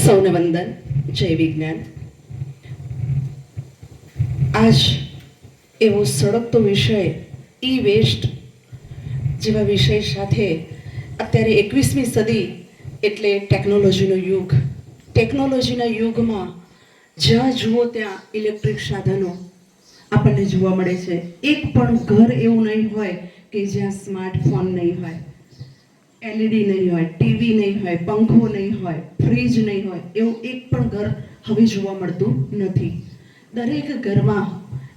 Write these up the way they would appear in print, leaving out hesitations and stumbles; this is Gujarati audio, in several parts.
સૌને વંદન. જય વિજ્ઞાન. આજ એવો સળગતો વિષય ઈ વેસ્ટ જેવા વિષય સાથે અત્યારે 21મી સદી એટલે ટેકનોલોજીનો યુગ. ટેકનોલોજીના યુગમાં જ્યાં જુઓ ત્યાં ઇલેક્ટ્રિક સાધનો આપણને જોવા મળે છે. એક પણ ઘર એવું નહીં હોય કે જ્યાં સ્માર્ટફોન નહીં હોય, એલઈડી નહીં હોય, ટીવી નહીં હોય, પંખો નહીં હોય, ફ્રીજ નહીં હોય, એવું એક પણ ઘર હવે જોવા મળતું નથી. દરેક ઘરમાં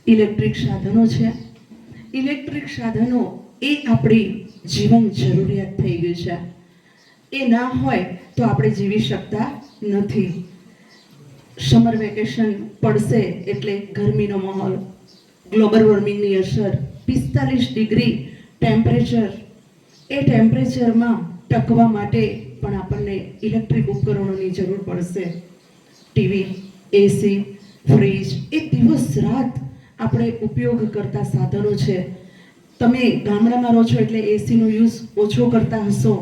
ઇલેક્ટ્રિક સાધનો છે. ઇલેક્ટ્રિક સાધનો એ આપણી જીવન જરૂરિયાત થઈ ગયું છે. એ ના હોય તો આપણે જીવી શકતા નથી. સમર વેકેશન પડશે એટલે ગરમીનો માહોલ, ગ્લોબલ વોર્મિંગની અસર, 45 ડિગ્રી ટેમ્પરેચર, એ ટેમ્પરેચરમાં ટકવા માટે પણ આપણને ઇલેક્ટ્રિક ઉપકરણોની જરૂર પડશે. ટીવી, એસી, ફ્રીજ એ દિવસ રાત આપણે ઉપયોગ કરતા સાધનો છે. તમે ગામડામાં રહો છો એટલે એસીનો યુઝ ઓછો કરતા હશો,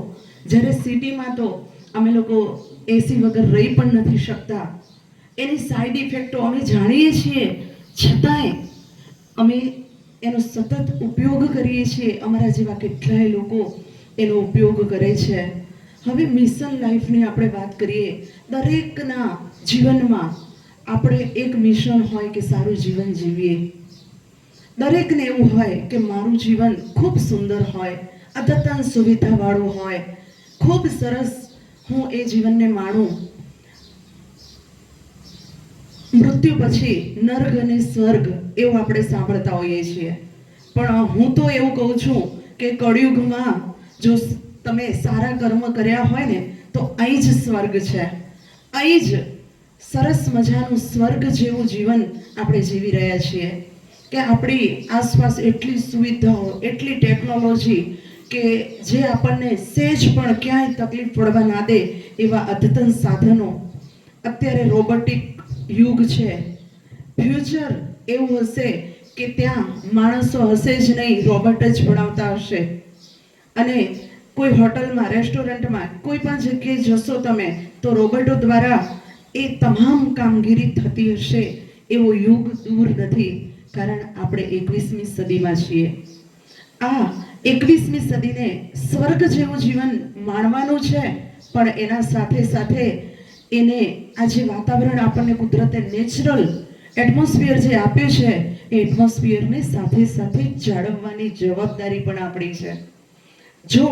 જ્યારે સિટીમાં તો અમે લોકો એસી વગર રહી પણ નથી શકતા. એની સાઈડ ઇફેક્ટો અમે જાણીએ છીએ, છતાંય અમે એનો સતત ઉપયોગ કરીએ છીએ. અમારા જેવા કેટલાય લોકો એનો ઉપયોગ કરે છે. હવે મિશન લાઈફની આપણે વાત કરીએ. દરેકના જીવનમાં આપણે એક મિશન હોય કે સારું જીવન જીવીએ. દરેકને એવું હોય કે મારું જીવન ખૂબ સુંદર હોય, અદ્યતન સુવિધાવાળું હોય, ખૂબ સરસ હું એ જીવનને માણું. મૃત્યુ પછી નર્ક અને સ્વર્ગ એવું આપણે સાંભળતા હોઈએ છીએ, પણ હું તો એવું કહું છું કે કળિયુગમાં જો તમે સારા કર્મ કર્યા હોય ને તો અહીં જ સ્વર્ગ છે. અહીં જ સરસ મજાનું સ્વર્ગ જેવું જીવન આપણે જીવી રહ્યા છીએ કે આપણી આસપાસ એટલી સુવિધાઓ, એટલી ટેકનોલોજી કે જે આપણને સહેજ પણ ક્યાંય તકલીફ પડવા ના દે એવા અદ્યતન સાધનો. અત્યારે રોબોટિક યુગ છે. ફ્યુચર એવું હશે કે ત્યાં માણસો હશે જ નહીં, રોબોટ જ ભણાવતા હશે. અને કોઈ હોટલમાં, રેસ્ટોરન્ટમાં, કોઈ પણ જગ્યાએ જશો તમે તો રોબોટો દ્વારા એ તમામ કામગીરી થતી હશે. એવો યુગ દૂર નથી, કારણ આપણે 21મી સદીમાં છીએ. આ 21મી સદીને સ્વર્ગ જેવું જીવન માણવાનું છે, પણ એના સાથે સાથે એને આ જે વાતાવરણ આપણને કુદરતે નેચરલ એટમોસ્ફિયર જે આપ્યું છે એ એટમોસ્ફિયરને સાથે સાથે જાળવવાની જવાબદારી પણ આપણી છે. જો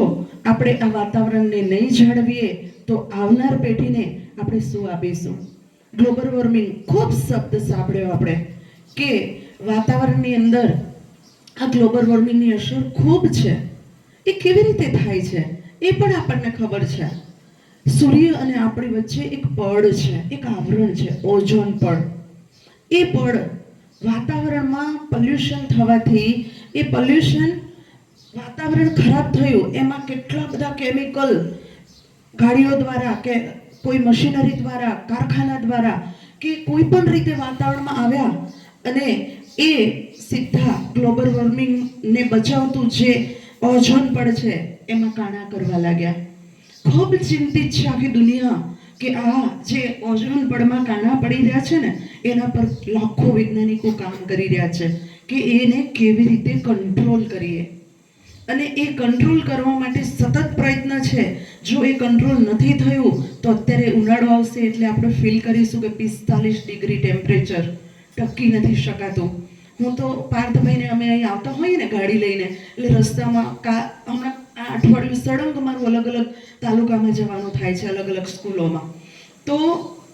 આપણે આ વાતાવરણને નહીં જાળવીએ તો આવનાર પેઢીને આપણે શું આપીશું? ગ્લોબલ વોર્મિંગ ખૂબ શબ્દ સાંભળ્યો આપણે કે વાતાવરણની અંદર આ ગ્લોબલ વોર્મિંગની અસર ખૂબ છે. એ કેવી રીતે થાય છે એ પણ આપણને ખબર છે. સૂર્ય અને આપણી વચ્ચે એક પડ છે, એક આવરણ છે, ઓઝોન પડ. એ પડ વાતાવરણમાં પોલ્યુશન થવાથી એ પોલ્યુશન વાતાવરણ ખરાબ થયું, એમાં કેટલા બધા કેમિકલ ગાડીઓ દ્વારા કે કોઈ મશીનરી દ્વારા, કારખાના દ્વારા કે કોઈ પણ રીતે વાતાવરણમાં આવ્યા અને એ સીધા ગ્લોબલ વોર્મિંગને બચાવતું જે ઓઝોન પડ છે એમાં કાણા કરવા લાગ્યા. ખૂબ ચિંતિત છે આખી દુનિયા કે આ જે ઓઝોન પડમાં કાણા પડી રહ્યા છે ને એના પર લાખો વૈજ્ઞાનિકો કામ કરી રહ્યા છે કે એને કેવી રીતે કંટ્રોલ કરીએ. અને એ કંટ્રોલ કરવા માટે સતત પ્રયત્ન છે. જો એ કંટ્રોલ નથી થયું તો અત્યારે ઉનાળો આવશે એટલે આપણે ફીલ કરીશું કે 45 ડિગ્રી ટેમ્પરેચર ટકી નથી શકાતું. હું તો પાર્થભાઈને અમે અહીં આવતા હોઈએ ને ગાડી લઈને, એટલે રસ્તામાં હમણાં આ અઠવાડિયું સળંગ મારું અલગ અલગ તાલુકામાં જવાનું થાય છે, અલગ અલગ સ્કૂલોમાં. તો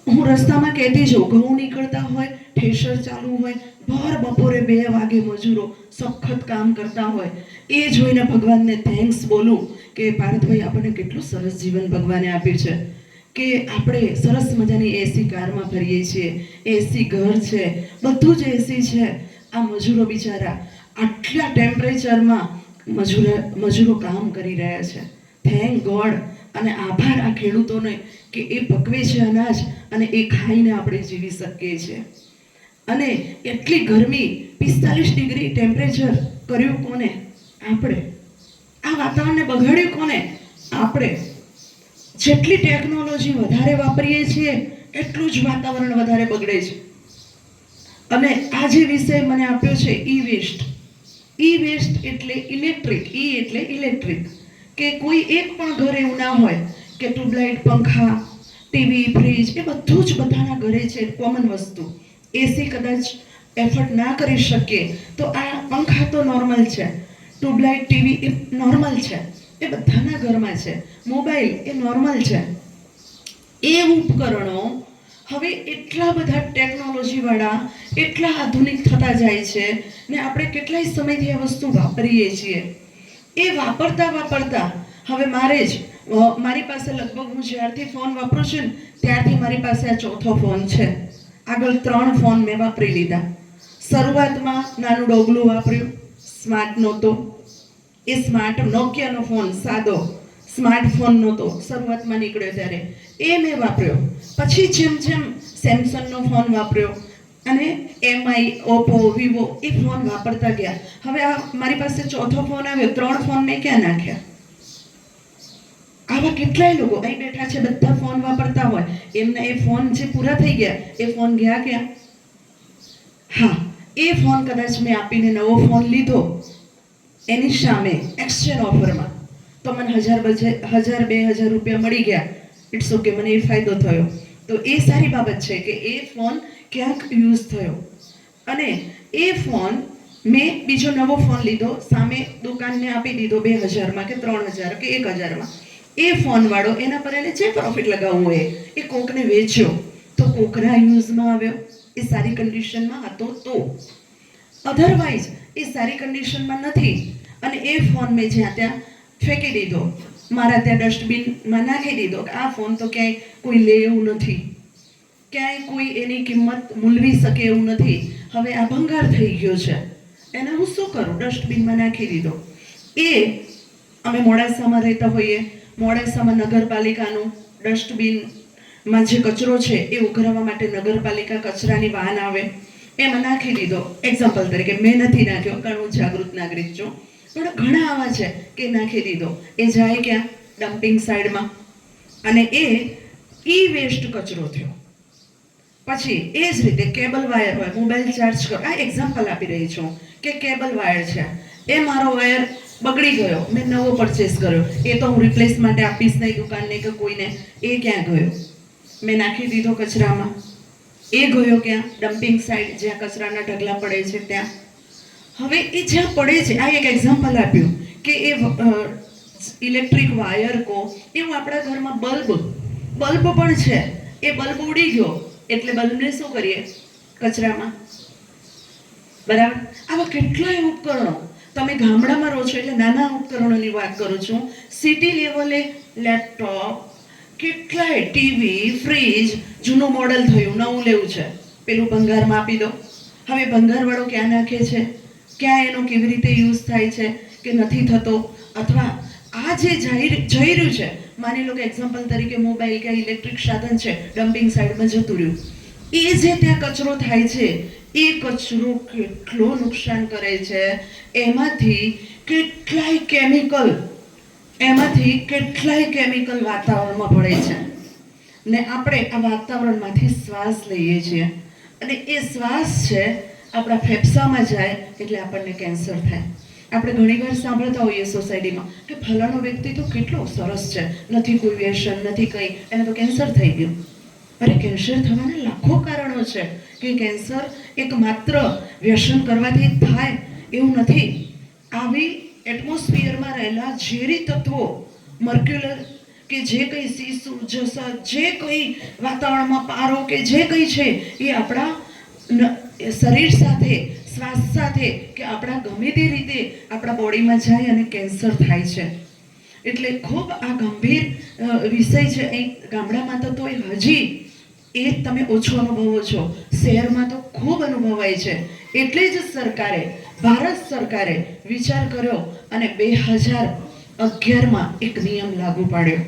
હું રસ્તામાં કહેતી જાઉં, ઘઉં નીકળતા હોય, ઠેસર ચાલુ હોય, ભર બપોરે 2 વાગે મજૂરો સખત કામ કરતા હોય. એ જોઈને ભગવાનને થેન્ક્સ બોલું કે પાર્થભાઈ આપણને કેટલું સરસ જીવન ભગવાને આપ્યું છે કે આપણે સરસ મજાની એસી કારમાં ફરીએ છીએ, એસી ઘર છે, બધું જ એસી છે. આ મજૂરો બિચારા આટલા ટેમ્પરેચરમાં મજૂરો કામ કરી રહ્યા છે. થેન્ક ગોડ અને આભાર આ ખેડૂતોને કે એ પકવે છે અનાજ અને એ ખાઈને આપણે જીવી શકીએ છીએ. અને એટલી ગરમી 45 ડિગ્રી ટેમ્પરેચર કર્યું કોને? આપણે. આ વાતાવરણને બગાડ્યું કોને? આપણે. જેટલી ટેકનોલોજી વધારે વાપરીએ છીએ એટલું જ વાતાવરણ વધારે બગડે છે. અને આ જે વિષય મને આપ્યો છે ઈ વેસ્ટ. ઈ વેસ્ટ એટલે ઇલેક્ટ્રિક, ઈ એટલે ઇલેક્ટ્રિક, કે કોઈ એક પણ ઘર એવું ના હોય કે ટ્યુબલાઇટ, પંખા, ટીવી, ફ્રીજ એ બધું જ બધાના ઘરે છે, કોમન વસ્તુ. એસી કદાચ એફર્ટ ના કરી શકીએ તો આ પંખા તો નોર્મલ છે, ટ્યુબલાઇટ, ટીવી એ નોર્મલ છે, એ બધાના ઘરમાં છે. મોબાઈલ એ નોર્મલ છે. એ ઉપકરણો હવે એટલા બધા ટેકનોલોજી વાળા, એટલા આધુનિક થતા જાય છે ને આપણે કેટલાય સમયથી આ વસ્તુ વાપરીએ છીએ. એ વાપરતા વાપરતા હવે મારી પાસે લગભગ હું જ્યારથી ફોન વાપરું છું ને ત્યારથી મારી પાસે આ ચોથો ફોન છે. આગળ 3 ફોન મેં વાપરી લીધા. શરૂઆતમાં નાનું ડોગલું વાપર્યું, સ્માર્ટ નહોતો. એ સ્માર્ટ નોકિયાનો ફોન, સાદો સ્માર્ટફોન નહોતો શરૂઆતમાં નીકળ્યો ત્યારે, એ મેં વાપર્યો. પછી જેમ જેમ સેમસંગનો ફોન વાપર્યો અને એમઆઈ, ઓપ્પો, વિવો એ ફોન વાપરતા ગયા. હવે આ મારી પાસે ચોથો ફોન આવ્યો, 3 ફોન મેં ક્યાં નાખ્યા? આવા કેટલાય લોકો અહીં બેઠા છે, બધા ફોન વાપરતા હોય, એમના એ ફોન જે પૂરા થઈ ગયા એ ફોન ગયા ક્યાં? હા, એ ફોન કદાચ મેં આપીને નવો ફોન લીધો, એની સામે એક્સચેન્જ ઓફરમાં તો મને 1000-2000 રૂપિયા મળી ગયા. ઇટ્સ ઓકે, મને એ ફાયદો થયો. તો એ સારી બાબત છે કે એ ફોન ક્યાંક યુઝ થયો. અને એ ફોન મેં બીજો નવો ફોન લીધો, સામે દુકાનને આપી દીધો 2000માં કે 3000 કે 1000માં. એ ફોન વાળો એના પર એને જે પ્રોફિટ લગાવવું હોય એ કોકને વેચ્યો, તો કોકના યુઝમાં આવ્યો. એ સારી કન્ડિશનમાં હતો તો. અધરવાઇઝ એ સારી કન્ડિશનમાં નથી અને એ ફોન મેં જ્યાં ત્યાં ફેંકી દીધો, મારા ત્યાં ડસ્ટબિનમાં નાખી દીધો કે આ ફોન તો ક્યાંય કોઈ લે એવું નથી, ક્યાંય કોઈ એની કિંમત મૂલવી શકે એવું નથી. હવે આ ભંગાર થઈ ગયો છે, એને હું શું કરું? ડસ્ટબિનમાં નાખી દીધો. એ અમે મોડાસામાં રહેતા હોઈએ, મોડાસામાં નગરપાલિકાનું ડસ્ટબિનમાં જે કચરો છે એ ઉઘરાવવા માટે નગરપાલિકા કચરાની વાન આવે, એમાં નાખી દીધો. એક્ઝામ્પલ તરીકે મેં નથી નાખ્યો કારણ હું જાગૃત નાગરિક છું, પણ ઘણા આવા છે કે નાખી દીધો. એ જાય ક્યાં? ડમ્પિંગ સાઈડમાં. અને એ ઈ વેસ્ટ કચરો થયો. પછી એ જ રીતે કેબલ વાયર હોય, મોબાઈલ ચાર્જ કરો, આ એક્ઝામ્પલ આપી રહી છું કે કેબલ વાયર છે, એ મારો વાયર બગડી ગયો, મેં નવો પરચેસ કર્યો, એ તો હું રિપ્લેસ માટે આપીશ નહીં દુકાનને કે કોઈને. એ ક્યાં ગયો? મેં નાખી દીધો કચરામાં. એ ગયો ક્યાં? ડમ્પિંગ સાઇટ, જ્યાં કચરાના ઢગલા પડે છે ત્યાં. હવે એ જ્યાં પડે છે, આ એક એક્ઝામ્પલ આપ્યું કે એ ઇલેક્ટ્રિક વાયર કો એવું આપણા ઘરમાં બલ્બ પણ છે, એ બલ્બ ઉડી ગયો એટલે બલ્બને શું કરીએ? કચરામાં. બરાબર. આવા કેટલાય ઉપકરણો. તમે ગામડામાં રહો છો એટલે નાના ઉપકરણોની વાત કરું છું. સિટી લેવલે લેપટોપ, કેટલાય ટીવી, ફ્રીજ, જૂનું મોડલ થયું, નવું લેવું છે, પેલું ભંગારમાં આપી દો. હવે ભંગારવાળો ક્યાં નાખે છે? ક્યાં એનો કેવી રીતે યુઝ થાય છે કે નથી થતો? અથવા આ જે જઈ રહ્યું છે, માની લો કે એક્ઝામ્પલ તરીકે મોબાઈલ કે ઇલેક્ટ્રિક સાધન છે, ડમ્પિંગ સાઇડમાં જતું રહ્યું, એ જે ત્યાં કચરો થાય છે, એ કચરો કેટલો નુકસાન કરે છે. એમાંથી કેટલાય કેમિકલ વાતાવરણમાં ભળે છે ને આપણે આ વાતાવરણમાંથી શ્વાસ લઈએ છીએ અને એ શ્વાસ છે આપણા ફેફસામાં જાય એટલે આપણને કેન્સર થાય. આપણે ઘણીવાર સાંભળતા હોઈએ સોસાયટીમાં કે ફલાણો વ્યક્તિ તો કેટલો સરસ છે, નથી કોઈ વ્યસન, નથી કંઈ, એને તો કેન્સર થઈ ગયું. અરે, કેન્સર થવાના લાખો કારણો છે કે કેન્સર એક માત્ર વ્યસન કરવાથી થાય એવું નથી. આવી એટમોસ્ફિયરમાં રહેલા ઝેરી તત્વો, મર્ક્યુલર કે જે કંઈ સીસુ, જસર, જે કંઈ વાતાવરણમાં પારો કે જે કંઈ છે એ આપણા શરીર સાથે, શ્વાસ સાથે કે આપણા ગમે તે રીતે આપણા બોડીમાં જાય અને કેન્સર થાય છે. એટલે ખૂબ આ ગંભીર વિષય છે. અહીં ગામડામાં તો હજી એ તમે ઓછો અનુભવો છો, શહેરમાં તો ખૂબ અનુભવાય છે. એટલે જ ભારત સરકારે વિચાર કર્યો અને 2011માં એક નિયમ લાગુ પાડ્યો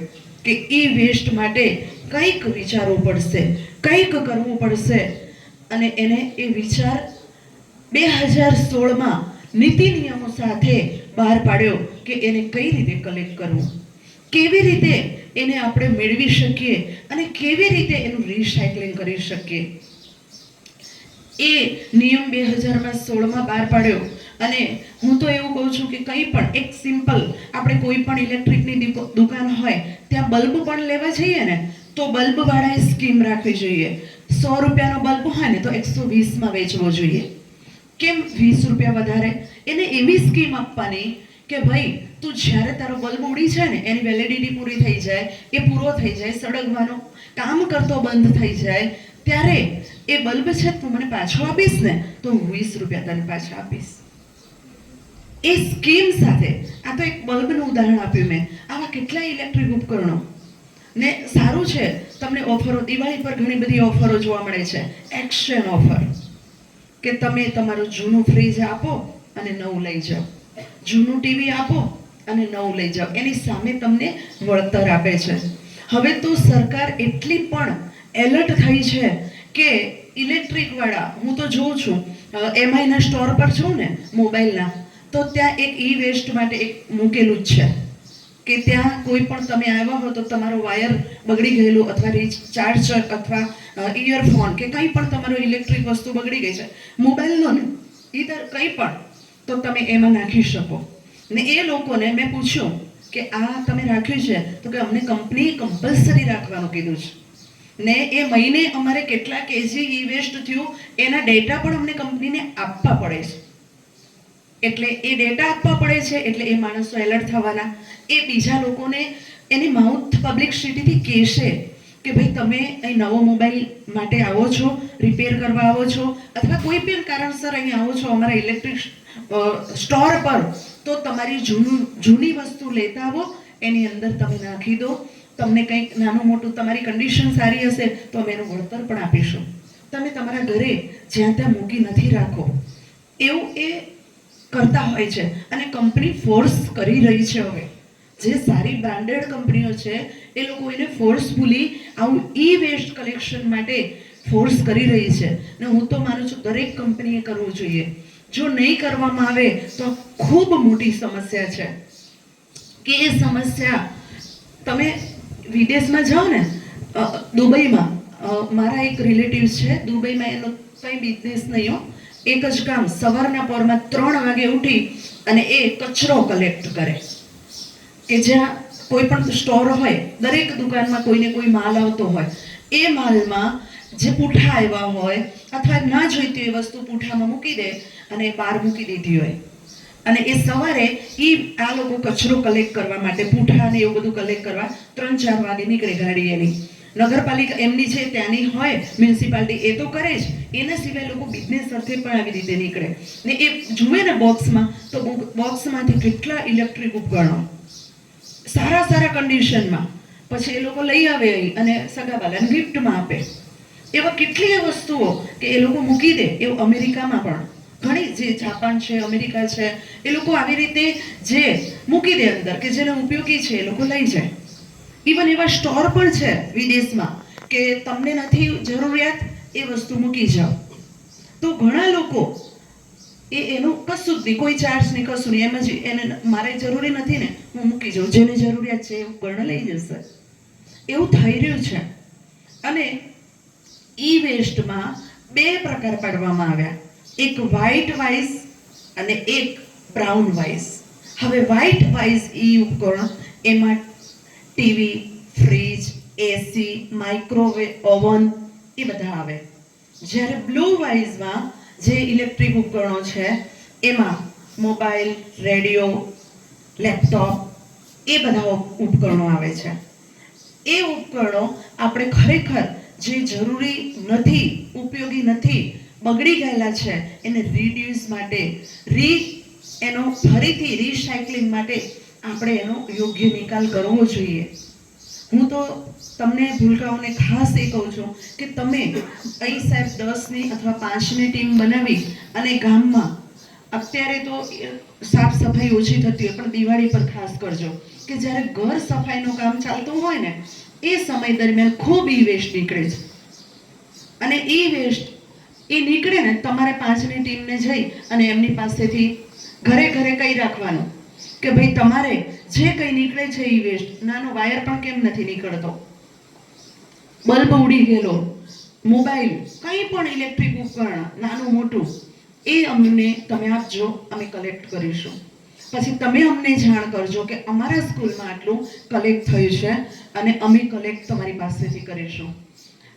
કે ઈ વેસ્ટ માટે કંઈક વિચારવું પડશે, કંઈક કરવું પડશે. અને એને એ વિચાર 2016માં નીતિ નિયમો સાથે બહાર પાડ્યો કે એને કઈ રીતે કલેક્ટ કરવું, કેવી રીતે એને આપણે મેળવી શકીએ અને કેવી રીતે એનું રિસાયકલિંગ કરી શકીએ, એ નિયમ 2016માં બહાર પાડ્યો. અને હું તો એવું કહું છું કે કંઈ પણ એક સિમ્પલ આપણે કોઈ પણ ઇલેક્ટ્રિકની દુકાન હોય ત્યાં બલ્બ પણ લેવા જઈએ ને તો બલ્બવાળાએ સ્કીમ રાખવી જોઈએ. 100 રૂપિયાનો બલ્બ હોય ને તો 120માં વેચવો જોઈએ. કેમ 20 રૂપિયા વધારે? એને એવી સ્કીમ આપવાની કે ભાઈ તું જ્યારે તારો બલ્બ ઉડી જાય ને, એની વેલિડિટી પૂરી થઈ જાય, એ પૂરો થઈ જાય, સળગવાનો કામ કરતો બંધ થઈ જાય, ત્યારે એ બલ્બ છે તું મને પાછો આપીશ ને તો હું 20 રૂપિયા તને પાછા આપીશ. એ સ્કીમ સાથે, આ તો એક બલ્બનું ઉદાહરણ આપ્યું મેં, આવા કેટલા ઇલેક્ટ્રિક ઉપકરણો. ને સારું છે, તમને ઓફરો, દિવાળી પર ઘણી બધી ઓફરો જોવા મળે છે. એક્સચેન્જ ઓફર, કે તમે તમારું જૂનું ફ્રીજ આપો અને નવું લઈ જાઓ, જૂનું ટીવી આપો અને નવું લઈ જાઓ, એની સામે તમને વળતર આપે છે. હવે તો સરકાર એટલી પણ એલર્ટ થઈ છે કે ઇલેક્ટ્રિક વાળા, હું તો જોઉં છું એમઆઈના સ્ટોર પર છું ને મોબાઈલના, તો ત્યાં એક ઈ વેસ્ટ માટે એક મૂકેલું જ છે કે ત્યાં કોઈ પણ તમે આવ્યા હો તો તમારો વાયર બગડી ગયેલું અથવા ચાર્જર અથવા ઇયરફોન કે કંઈ પણ તમારું ઇલેક્ટ્રિક વસ્તુ બગડી ગઈ છે, મોબાઈલનો ને ઈધર કંઈ પણ, તો તમે એમાં નાખી શકો. ને એ લોકોને મેં પૂછ્યું કે આ તમે રાખ્યું છે તો કે અમને કંપનીએ કમ્પલસરી રાખવાનું કીધું છે. ને એ મહિને અમારે કેટલા કેજી ઈ વેસ્ટ થયું એના ડેટા પણ અમને કંપનીને આપવા પડે છે. એટલે એ ડેટા આપવા પડે છે, એટલે એ માણસો એલર્ટ થવાના, એ બીજા લોકોને એની માઉથ પબ્લિસિટીથી કહેશે કે ભાઈ તમે અહીં નવો મોબાઈલ માટે આવો છો, રિપેર કરવા આવો છો, અથવા કોઈ પણ કારણસર અહીં આવો છો અમારા ઇલેક્ટ્રિક સ્ટોર પર, તો તમારી જૂની વસ્તુ લેતા આવો, એની અંદર તમે નાખી દો, તમને કંઈક નાનું મોટું તમારી કન્ડિશન સારી હશે તો અમે એનું વળતર પણ આપીશું. તમે તમારા ઘરે જ્યાં ત્યાં મૂકી નથી રાખો, એવું એ કરતા હોય છે. અને કંપની ફોર્સ કરી રહી છે હવે, જે સારી બ્રાન્ડેડ કંપનીઓ છે એ લોકો એને ફોર્સફુલી આવું ઈ વેસ્ટ કલેક્શન માટે ફોર્સ કરી રહી છે. ને હું તો માનું છું દરેક કંપનીએ કરવું જોઈએ. જો નહીં કરવામાં આવે તો ખૂબ મોટી સમસ્યા છે, કે એ સમસ્યા તમે વિદેશમાં જાઓ ને, દુબઈમાં, મારા એક રિલેટિવ્સ છે દુબઈમાં, એનો કંઈ બિઝનેસ નહીં હો, એક જ કામ, સવારના પોરમાં 3 વાગે ઉઠી અને એ કચરો કલેક્ટ કરે, કે જ્યાં કોઈ પણ સ્ટોર હોય, દરેક દુકાનમાં કોઈને કોઈ માલ આવતો હોય, એ માલમાં જે પૂઠા આવ્યા હોય અથવા ના જોઈતી હોય વસ્તુ પૂઠામાં મૂકી દે અને બહાર મૂકી દીધી હોય, અને એ સવારે આ લોકો કચરો કલેક્ટ કરવા માટે, પૂઠા ને એવું બધું કલેક્ટ કરવા 3-4 વાગે નીકળે ગાડી એની. નગરપાલિકા એમની છે ત્યાંની હોય, મ્યુનિસિપાલિટી, એ તો કરે જ, એના સિવાય લોકો બિઝનેસ અર્થે પણ આવી રીતે નીકળે. ને એ જુએ ને બોક્સમાં, તો બોક્સમાંથી કેટલા ઇલેક્ટ્રિક ઉપકરણો સારા કન્ડિશનમાં, પછી એ લોકો લઈ આવે અહીં અને સગાવાલાને ગિફ્ટમાં આપે. એવા કેટલી વસ્તુઓ કે એ લોકો મૂકી દે. એવું અમેરિકામાં પણ ઘણી, જે જાપાન છે, અમેરિકા છે, એ લોકો આવી રીતે જે મૂકી દે અંદર, કે જેને ઉપયોગી છે એ લોકો લઈ જાય. ઇવન એવા સ્ટોર પણ છે વિદેશમાં કે તમને નથી જરૂરિયાત, એ વસ્તુ મૂકી જાઓ. તો ઘણા લોકો એનું કશું જ નહીં, કોઈ ચાર્જ નહીં, કશું નહીં, એમ જ એને મારે જરૂરી નથી ને હું મૂકી જાઉં, જેને જરૂરિયાત છે એ ઉપકરણ લઈ જશે. એવું થઈ રહ્યું છે. અને ઈ વેસ્ટમાં 2 પ્રકાર પાડવામાં આવ્યા, એક વ્હાઇટ વાઇઝ અને એક બ્રાઉન વાઇઝ. હવે વ્હાઇટ વાઇઝ ઈ ઉપકરણ, એમાં ટીવી, ફ્રીજ, એસી, માઇક્રોવેવ ઓવન એ બધા આવે. જ્યારે બ્લુ વાઇઝમાં જે ઇલેક્ટ્રિક ઉપકરણો છે એમાં મોબાઈલ, રેડિયો, લેપટોપ, એ બધા ઉપકરણો આવે છે. એ ઉપકરણો આપણે ખરેખર જે જરૂરી નથી, ઉપયોગી નથી, બગડી ગયેલા છે, એને રીડ્યુસ માટે, એનો ફરીથી રિસાયકલિંગ માટે આપણે એનો યોગ્ય નિકાલ કરવો જોઈએ. હું તો તમને ભૂલકાઓને ખાસ એ કહું છું કે તમે અહીં સાહેબ 10ની અથવા 5ની ટીમ બનાવી અને ગામમાં, અત્યારે તો સાફ સફાઈ ઓછી થતી હોય પણ દિવાળી પર ખાસ કરજો, કે જ્યારે ઘર સફાઈનું કામ ચાલતું હોય ને એ સમય દરમિયાન ખૂબ ઈ વેસ્ટ નીકળે છે. અને ઈ વેસ્ટ એ નીકળે ને, તમારે 5ની ટીમને જઈ અને એમની પાસેથી ઘરે કહી રાખવાનું કે ભાઈ તમારે જે કંઈ નીકળે છે ઈ વેસ્ટ, નાનો વાયર પણ કેમ નથી નીકળતો, બલ્બ ઉડી ગયેલો, મોબાઈલ, કંઈ પણ ઇલેક્ટ્રિક ઉપકરણ નાનું મોટું, એ અમને તમે આપજો, અમે કલેક્ટ કરીશું. પછી તમે અમને જાણ કરજો કે અમારા સ્કૂલમાં આટલું કલેક્ટ થયું છે અને અમે કલેક્ટ તમારી પાસેથી કરીશું.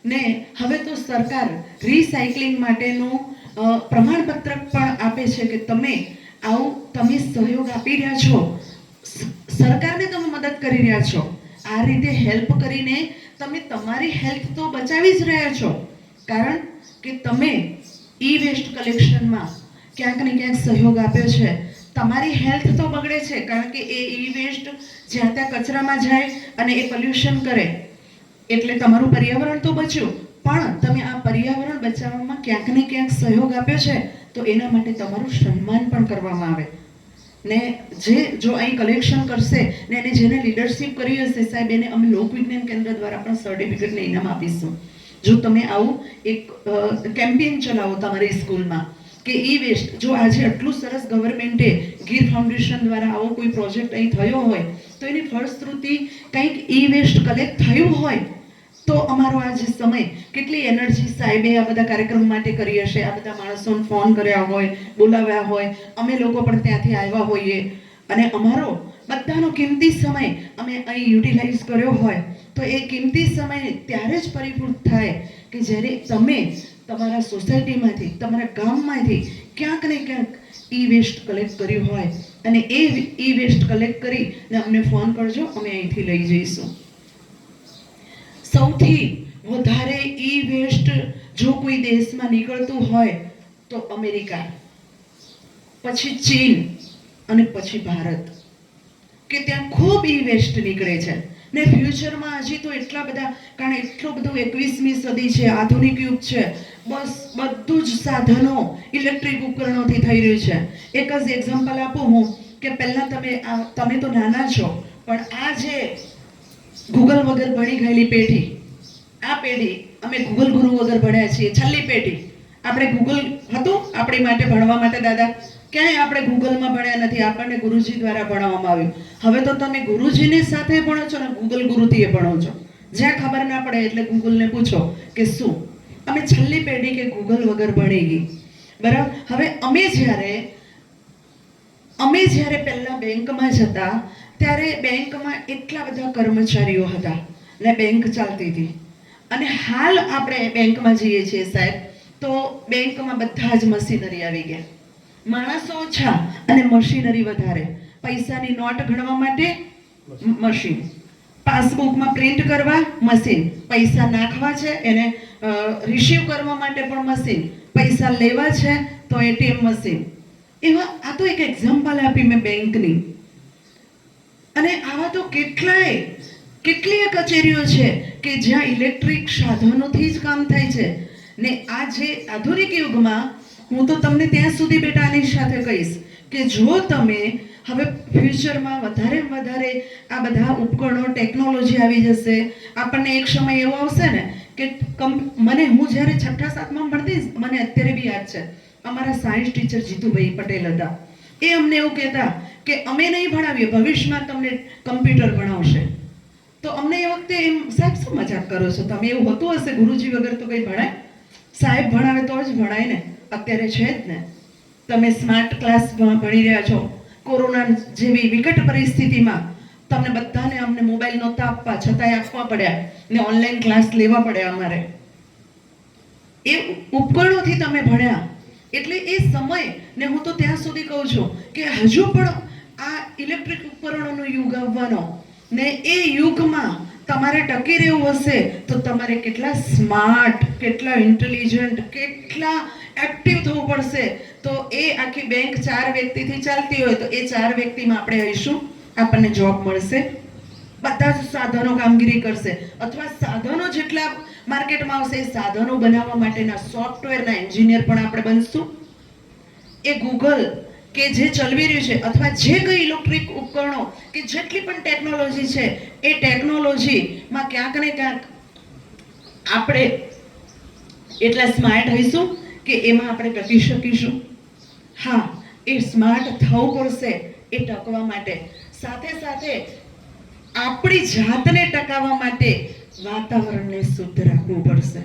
ને હવે તો સરકાર રિસાયકલિંગ માટેનું પ્રમાણપત્ર પણ આપે છે કે તમે સહયોગ આપી રહ્યા છો, સરકારને તમે મદદ કરી રહ્યા છો. આ રીતે હેલ્પ કરીને તમે તમારી હેલ્થ તો બચાવી જ રહ્યા છો, કારણ કે તમે ઈ વેસ્ટ કલેક્શનમાં ક્યાંક ને ક્યાંક સહયોગ આપ્યો છે. તમારી હેલ્થ તો બગડે છે, કારણ કે એ ઈ વેસ્ટ જ્યાં ત્યાં કચરામાં જાય અને એ પોલ્યુશન કરે, એટલે તમારું પર્યાવરણ તો બચ્યું, પણ તમે આ પર્યાવરણ બચાવવામાં ક્યાંક ને ક્યાંક સહયોગ આપ્યો છે, તો એના માટે તમારું સન્માન પણ કરવામાં આવે. ને જો અહીં કલેક્શન કરશે ને એને જેને લીડરશિપ કરી હશે સાહેબ, એને અમે લોક વિજ્ઞાન કેન્દ્ર દ્વારા પણ સર્ટિફિકેટ ને ઇનામ આપીશું. જો તમે આવું એક કેમ્પેઇન ચલાવો તમારી સ્કૂલમાં કે ઈ વેસ્ટ, જો આજે આટલું સરસ ગવર્મેન્ટે ગીર ફાઉન્ડેશન દ્વારા આવો કોઈ પ્રોજેક્ટ અહીં થયો હોય, તો એની ફળશ્રુતિ કંઈક ઈ વેસ્ટ કલેક્ટ થયું હોય, તો અમારો આ જે સમય, કેટલી એનર્જી સાહેબે આ બધા કાર્યક્રમ માટે કરી હશે, આ બધા માણસોને ફોન કર્યા હોય, બોલાવ્યા હોય, અમે લોકો પણ ત્યાંથી આવ્યા હોઈએ, અને અમારો બધાનો કિંમતી સમય અમે અહીં યુટિલાઇઝ કર્યો હોય, તો એ કિંમતી સમય ત્યારે જ પરિપૂર્ણ થાય કે જ્યારે તમે તમારા સોસાયટીમાંથી, તમારા ગામમાંથી ક્યાંક ને ક્યાંક ઈ વેસ્ટ કલેક્ટ કર્યું હોય, અને એ ઈ વેસ્ટ કલેક્ટ કરીને અમને ફોન કરજો, અમે અહીંથી લઈ જઈશું. સૌથી વધારે ઈ વેસ્ટ જો કોઈ દેશમાં નીકળતું હોય તો અમેરિકા, પછી ચીન અને પછી ભારત, કે ત્યાં ખૂબ ઈ વેસ્ટ નીકળે છે. ને ફ્યુચરમાં હજી તો એટલા બધા, કારણ એટલું બધું 21મી સદી છે, આધુનિક યુગ છે, બસ બધું જ સાધનો ઇલેક્ટ્રિક ઉપકરણોથી થઈ રહ્યું છે. એક જ એક્ઝામ્પલ આપું હું, કે પહેલા તમે તો નાના છો, પણ આ જે ગૂગલ વગર ભણી ગયેલી પેઢી, આ પેઢી, અમે ગૂગલ ગુરુ વગર ભણ્યા છીએ, છેલ્લી પેઢી. આપણે ગૂગલ હતું આપણી માટે ભણવા માટે દાદા, ક્યાંય આપણે ગૂગલમાં ભણ્યા નથી, આપણને ગુરુજી દ્વારા ભણાવવામાં આવ્યું. હવે તો તમે ગુરુજીની સાથે ભણો છો ને ગૂગલ ગુરુથી ભણો છો. જ્યાં ખબર ના પડે એટલે ગૂગલને પૂછો કે શું. અમે છેલ્લી પેઢી કે ગૂગલ વગર ભણી ગઈ, બરાબર. હવે અમે જ્યારે પહેલા બેંકમાં જતા, ત્યારે બેંકમાં એટલા બધા કર્મચારીઓ હતા ને બેંક ચાલતી હતી, અને હાલ આપણે બેંકમાં જઈએ છીએ સાહેબ, તો બેંકમાં બધા જ મશીનરી આવી ગયા. માણસો ઓછા અને મશીનરી વધારે. પૈસાની નોટ ગણવા માટે મશીન, પાસબુકમાં પ્રિન્ટ કરવા મશીન, પૈસા નાખવા છે એને રિસીવ કરવા માટે પણ મશીન, પૈસા લેવા છે તો એટીએમ મશીન. એવા આ તો એક એક્ઝામ્પલ આપી મેં બેંકની, અને આવા તો કેટલીય કચેરીઓ છે કે જ્યાં ઇલેક્ટ્રિક સાધનોથી જ કામ થાય છે. ને આ જે આધુનિક યુગમાં, હું તો તમને ત્યાં સુધી બેટા આની સાથે કહીશ કે જો તમે હવે ફ્યુચરમાં વધારે આ બધા ઉપકરણો, ટેકનોલોજી આવી જશે, આપણને એક સમય એવો આવશે ને કે હું જ્યારે 6ઠા 7મામાં ભણતી, મને અત્યારે બી યાદ છે, અમારા સાયન્સ ટીચર જીતુભાઈ પટેલ હતા. એ અમને એવું કહેતા કે અમે નહીં ભણાવીએ, ભવિષ્યમાં તમને કમ્પ્યુટર ભણાવશે. તો અમને એ વખતે એમ, સાહેબ શું મજાક કરો છો તમે, એવું હોતું હશે ગુરુજી વગર તો કંઈ ભણાય? સાહેબ ભણાવે તો જ ભણાય ને, અત્યારે છે જ ને. તમે સ્માર્ટ ક્લાસ ભણી રહ્યા છો, કોરોના જેવી વિકટ પરિસ્થિતિમાં તમને બધાને, અમને મોબાઈલ નહોતા આપવા છતાંય આપવા પડ્યા, ને ઓનલાઈન ક્લાસ લેવા પડ્યા અમારે. એ ઉપકરણોથી તમે ભણ્યા, એટલે એ સમય, ને હું તો ત્યાં સુધી કહું છું કે હજુ પણ આ ઇલેક્ટ્રિક ઉપકરણોનો યુગ આવવાનો, ને એ યુગમાં તમારે ટકી રહેવું હશે તો તમારે કેટલા સ્માર્ટ, કેટલા ઇન્ટેલિજન્ટ, કેટલા એક્ટિવ થવું પડશે. તો એ આખી બેંક 4 વ્યક્તિથી ચાલતી હોય, તો એ 4 વ્યક્તિમાં આપણે આવીશું, આપણને જોબ મળશે, બધા જ સાધનો કામગીરી કરશે, અથવા સાધનો જેટલા માર્કેટમાં આવશે, એ સાધનો બનાવવા માટેના સોફ્ટવેરના એન્જિનિયર પણ આપણે બનશું. એ ગૂગલ કે જે ચલવી રહ્યું છે, અથવા જે કંઈ ઇલેક્ટ્રિક ઉપકરણો કે જેટલી પણ ટેકનોલોજી છે, એ ટેકનોલોજીમાં ક્યાંક ને ક્યાંક આપણે એટલા સ્માર્ટ હોઈશું કે એમાં આપણે ટકી શકીશું. હા, એ સ્માર્ટ થવું પડશે એ ટકવા માટે સાથે સાથે આપણી જાતને ટકાવવા માટે વાતાવરણને શુદ્ધ રાખવું પડશે.